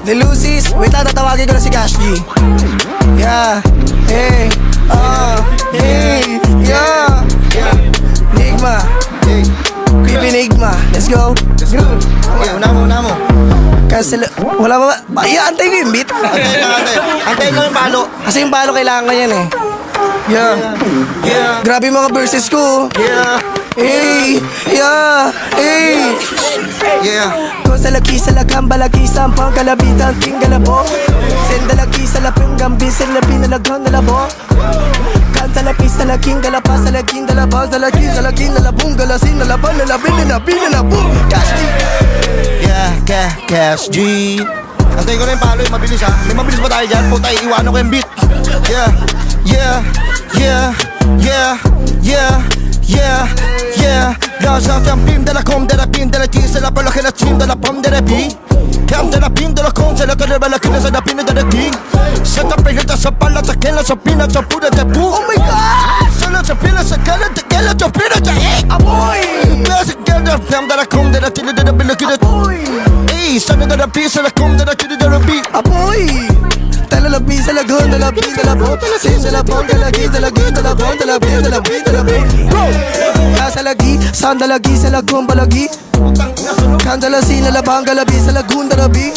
Nilusis, wait lang, tatawagin ko na si Cash G. Yeah, hey, hey, yeah, Nigma, Creepy Nigma, let's go. Okay, una mo. Cancel, wala ba ba? Antay ko yung beat. Antayin lang yung palo. Kasi yung palo kailangan ko yan eh. Yeah, grabe yung mga verses ko. Hey, hey. Kung sa lagi sa lagang balagi sa ampang kalabitan tinggalabo. Sendalagi sa lapang gambi sa labi na lagang nalabo. Kanta lapi sa laging galapa sa laging dalaba sa laging nalabong galasin nalaban nalabin nalabong Cash G. Cash G. Antayin ko na yung palo, yung mabilis ha. May mabilis ba tayo dyan? Puta, iwanan ko yung beat. Lasciate un film della com della pin della T se la palla che la cim della pom della B. Cam della pin della com se la che la che la pin della T. Se ta pelita sa palla sa che la sa pina sa pura da bu. Oh my god. Se la sa pina sa che la sa pina da e. Aboy. Las che la cam della com della T della bella che la. Ehi, sono della P se la com della T della B. Aboy. Talalabi sa lagon, talabi, talabo Sin sa labong, talagi, talagi, talabong Talabi, talabi, talabi Nasa lagi, sandalagi sa lagon, balagi Kandalasi na labang, galabi sa lagun, dalabi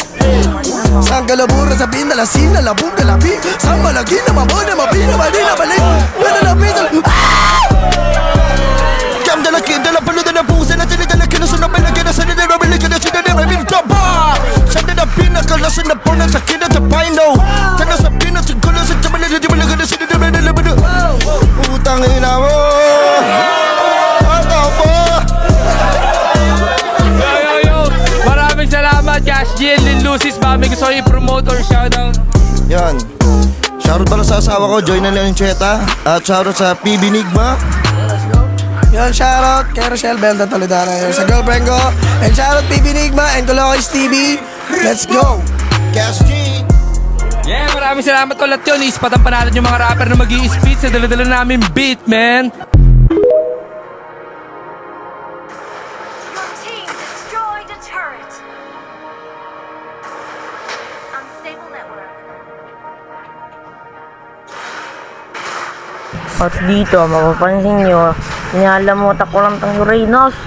Sanggalabura sa bindalasin, na labong, galabi Sambalagi na mamon, na mabina, mali na balik Nalabi, talabi Cam della kid, della palla della busa La tele della che la sono bella che la sede della bella che la sede della bella Tapa Sede da pina, che la sono buona sa che la tapino Tana sa pina, sa cola sa tabala di bella che la sede della bella bella Utang ina mo Maraming salamat Cash G and Lil Lucis. Ba may gusto kayo i-promote or shoutout? Yan. Shoutout pala sa asawa ko, Joy na Leoncheta. At shoutout sa PB Nigma. Yan, shoutout kay Rochelle Belda Toledano yun sa girlfriend ko. And shoutout PB Nigma and Colocos TV. Let's go! Cash G. Yeah, maraming salamat ulit yun. Ispatan pa natin yung mga rapper na mag-i-spit sa dala-dala namin beat, man. Your team destroyed a turret. Unstable network. At dito, mapapansin nyo, sinalamutak ko lang tang Uranus.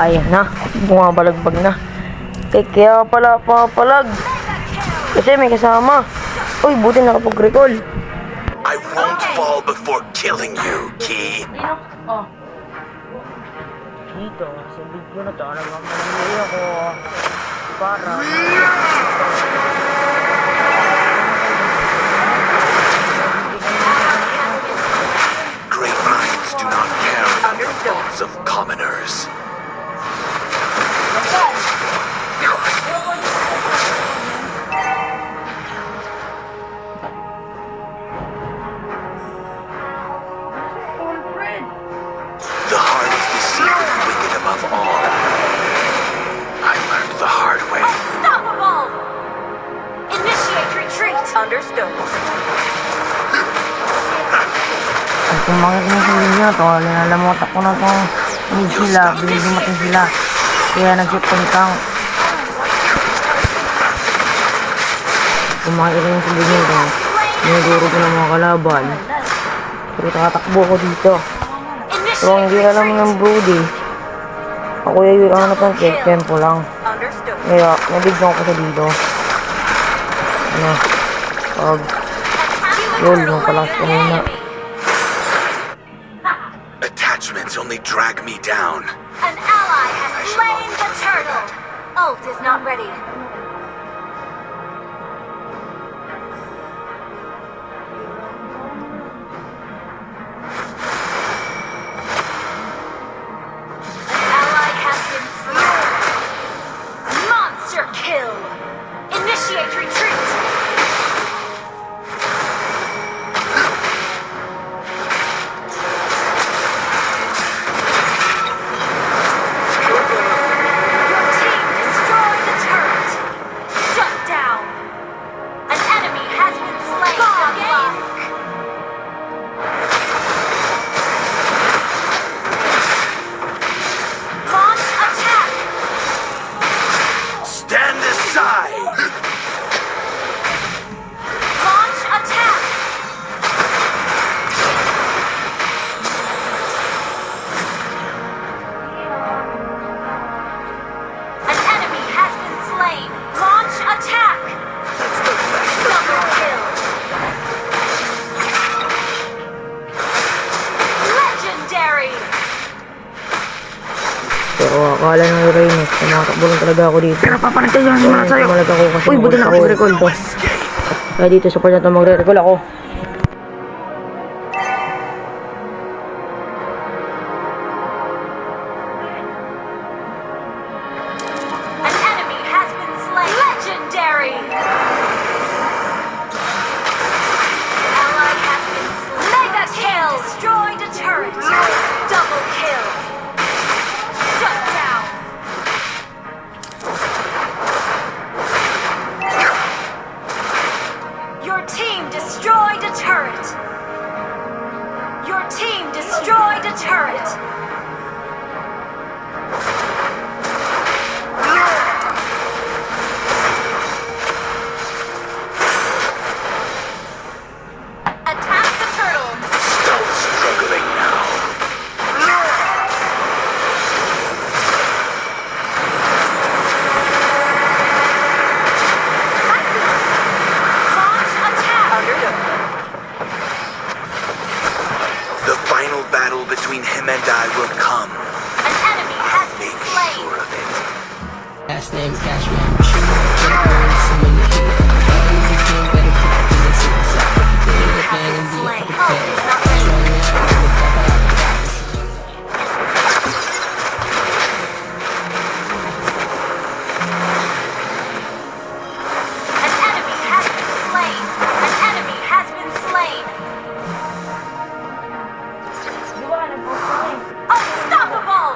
Ayan na, bumabalagbag na. Kaya pala papalag. Kasi may kasama. Uy, buti nakapag-recall. I won't fall before killing you, Key. Dito, sa video na to, nagmamalangay ako. Para... Great minds do not care about the thoughts of commoners. The heart is deceitful and wicked above all. I learned the hard way. Unstoppable! Initiate retreat. Understood. At kung makikita sa video to, linalamutak ko na itong need sila, binidumating sila. Kaya nag-shifting count. Kung makikita sa video to, siniguro ko ng mga kalaban. Pero takatakbo ko dito. So, hindi alam ng Brody. Ako yung hanap ng check, tempo lang. Understood. Kaya, nabigyan ko sa dito. Ano? Pag... Yun, mapalas ko muna. Attachments only drag me down. An ally has slain the turtle. Ult is not ready. An ally has been slain. Monster kill. Initiate retreat. Your team destroyed the turret. Akala ng Uranus, tumatakbo lang talaga ako dito. Pero papanagtay lang si Mana sa'yo. Malag ako kasi Uy, buti na ako. recall to. Kaya dito sa part na ito magre-recall ako. An enemy has been slain. Legendary. Ally has been slain. Mega kill. Destroyed a turret. Double kill. Shut down. Your team destroyed a turret. Your team destroyed a turret. Attack the turtle. Stealth struggling now. Launch attack. The final battle between him and I will come. An enemy has been Make slain. sure of it. Last name Cash Man. Someone to hate. Everything better put the business inside. Has been slain. Oh, it's not ready. An enemy has been slain. An enemy has been slain. Unstoppable!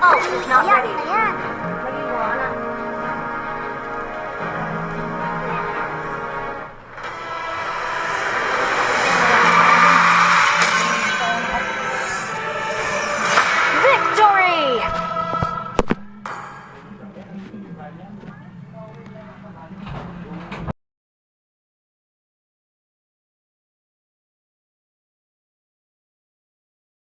Oh, it's not ready.